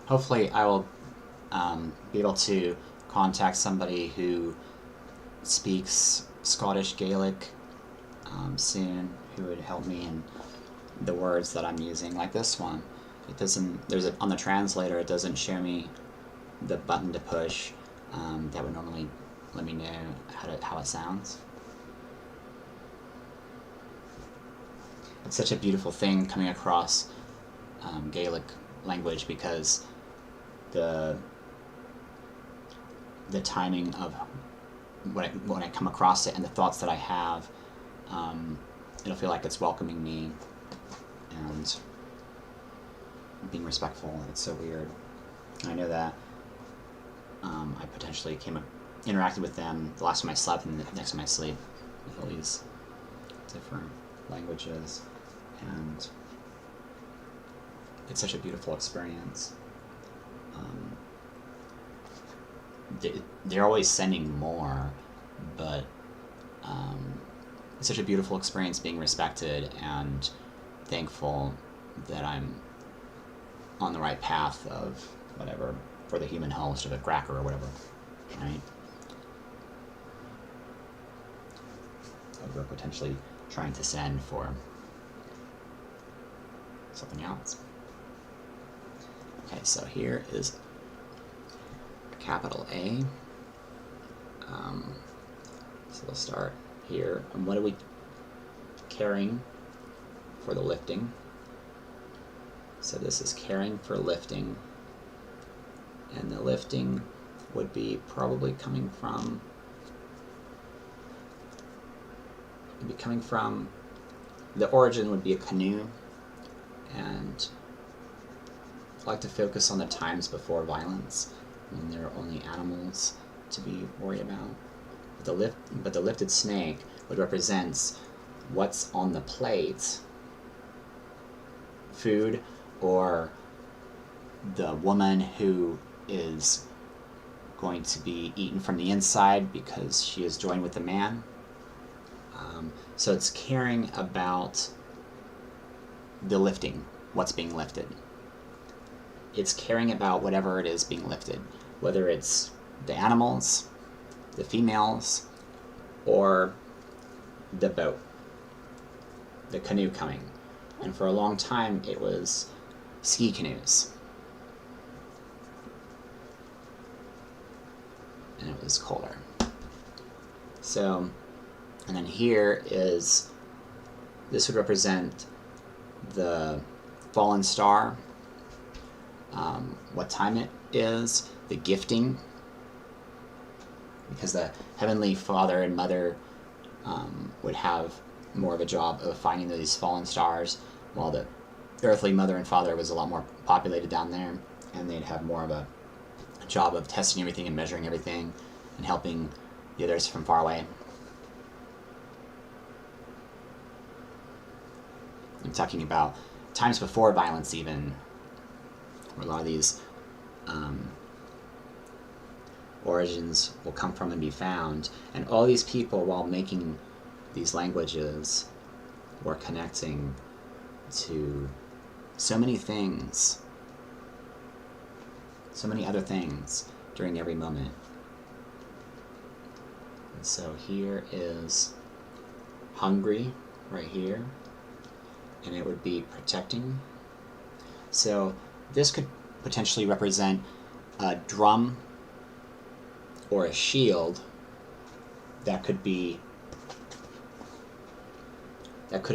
hopefully I will be able to contact somebody who speaks Scottish Gaelic soon, who would help me in the words that I'm using, like this one. It doesn't. On the translator, it doesn't show me the button to push that would normally let me know how it sounds. It's such a beautiful thing coming across Gaelic language, because the timing of when I come across it and the thoughts that I have, it'll feel like it's welcoming me and being respectful. It's so weird. I know that I potentially interacted with them the last time I slept and the next time I sleep with all these different languages, and it's such a beautiful experience. They're always sending more, but it's such a beautiful experience being respected, and thankful that I'm on the right path of whatever, for the human host of a cracker or whatever, right? We're potentially trying to send for something else. Okay, so here is capital A. So we'll start here. And what are we carrying for the lifting? So this is carrying for lifting, and the lifting would be probably coming from the origin would be a canoe, and I like to focus on the times before violence, when there are only animals to be worried about. But the lifted snake would represent what's on the plate, food, or the woman who is going to be eaten from the inside because she is joined with a man. So it's caring about the lifting, what's being lifted. It's caring about whatever it is being lifted, whether it's the animals, the females, or the boat, the canoe coming. And for a long time it was ski canoes. And it was colder. So, and then here is, this would represent the fallen star, what time it is, the gifting, because the Heavenly Father and Mother would have more of a job of finding these fallen stars, while the earthly Mother and Father was a lot more populated down there, and they'd have more of a job of testing everything and measuring everything and helping the others from far away. I'm talking about times before violence, even, where a lot of these origins will come from and be found. And all these people, while making these languages, were connecting to so many things, so many other things during every moment. And so here is hungry right here, and it would be protecting. So this could potentially represent a drum or a shield that could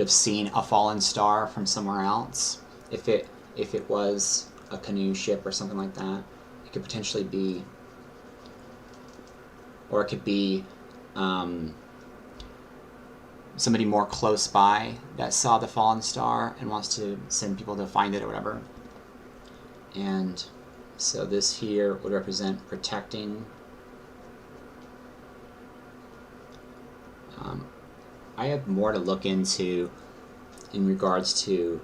have seen a fallen star from somewhere else. If it was a canoe ship or something like that, it could potentially be, or it could be somebody more close by that saw the fallen star and wants to send people to find it or whatever. And so this here would represent protecting. I have more to look into in regards to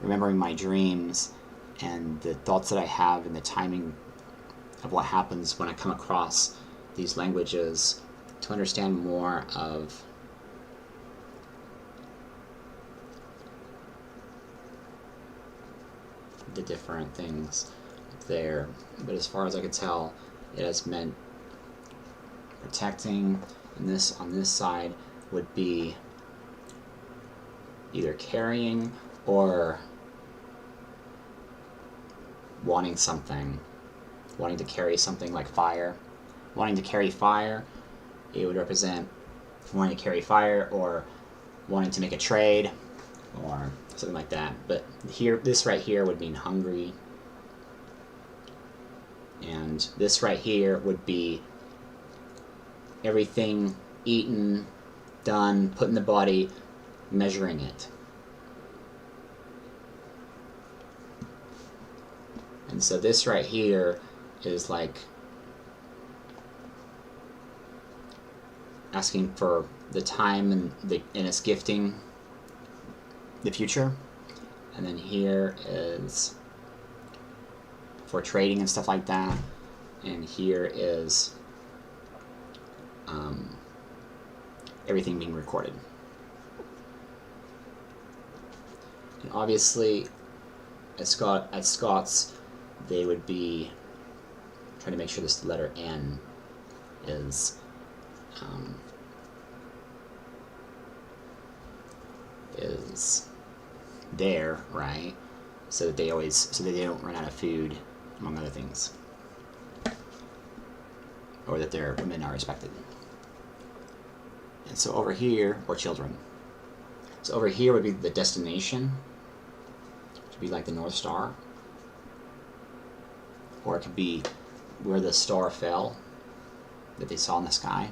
remembering my dreams and the thoughts that I have and the timing of what happens when I come across these languages, to understand more of the different things there, but as far as I could tell, it has meant protecting, and this on this side would be either carrying or wanting something, wanting to carry something like fire. Wanting to carry fire, it would represent wanting to carry fire or wanting to make a trade or something like that. But here, this right here would mean hungry, and this right here would be everything eaten, done, put in the body, measuring it. And so this right here is like asking for the time and it's gifting the future. And then here is for trading and stuff like that. And here is everything being recorded. And obviously, as Scots, they would be trying to make sure this letter N is there, right? So that they don't run out of food, among other things, or that their women are respected. And so over here, or children. So over here would be the destination, which would be like the North Star, or it could be where the star fell that they saw in the sky,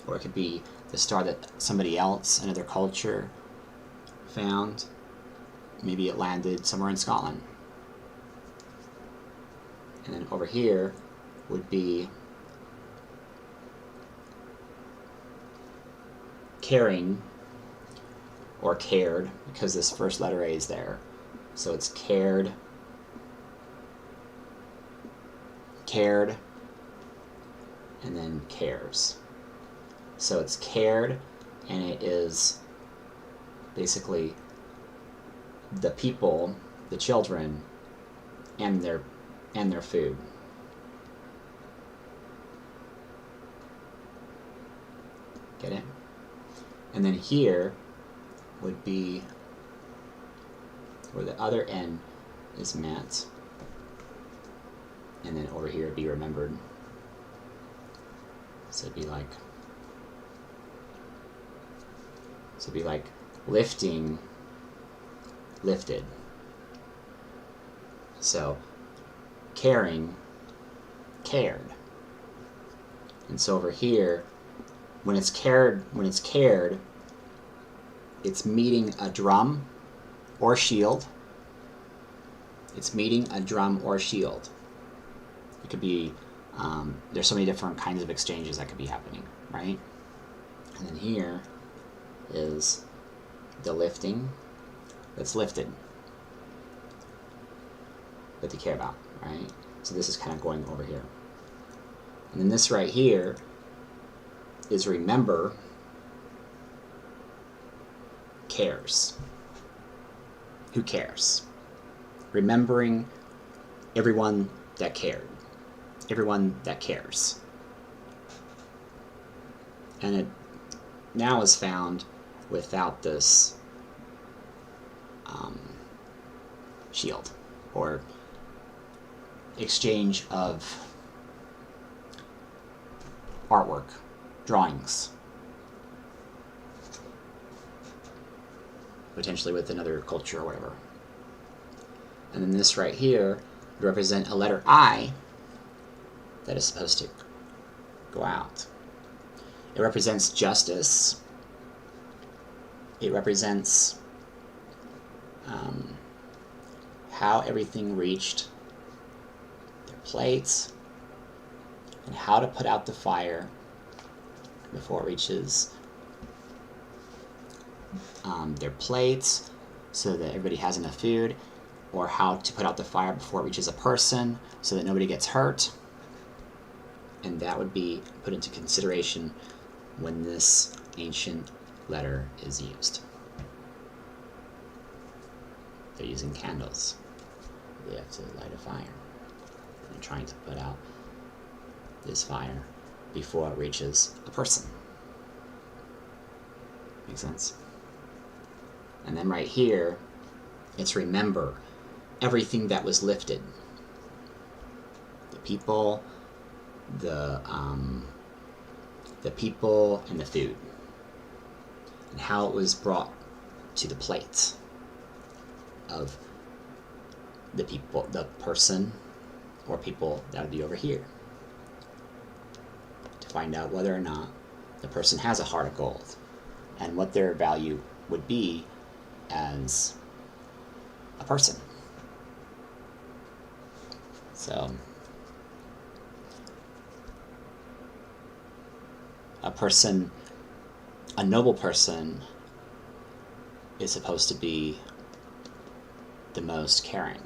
or it could be the star that somebody else, another culture, found. Maybe it landed somewhere in Scotland. And then over here would be caring or cared, because this first letter A is there. So it's cared, cared, and then cares. So it's cared, and it is basically the people, the children, and their food. Get it? And then here would be where the other N is met, and then over here would be remembered. So it'd be like lifting, lifted. So caring, cared. And so over here, when it's cared, it's meeting a drum or shield. It's meeting a drum or shield. It could be, there's so many different kinds of exchanges that could be happening, right? And then here is the lifting that's lifted, that they care about, right? So this is kind of going over here. And then this right here is remember, cares. Who cares? Remembering everyone that cared. Everyone that cares. And it now is found without this shield or exchange of artwork, drawings, potentially with another culture or whatever. And then this right here would represent a letter I that is supposed to go out. It represents justice. It represents how everything reached their plates and how to put out the fire before it reaches their plates so that everybody has enough food, or how to put out the fire before it reaches a person so that nobody gets hurt. And that would be put into consideration when this ancient letter is used. They're using candles. they have to light a fire. They're trying to put out this fire before it reaches a person. Make sense? And then right here, it's remember everything that was lifted. The people, the people and the food, and how it was brought to the plate of the people, the person or people that would be over here, to find out whether or not the person has a heart of gold and what their value would be as a person. So a person, a noble person, is supposed to be the most caring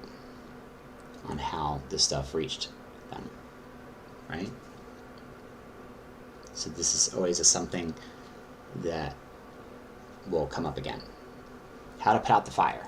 on how this stuff reached them, right? So this is always something that will come up again. How to put out the fire.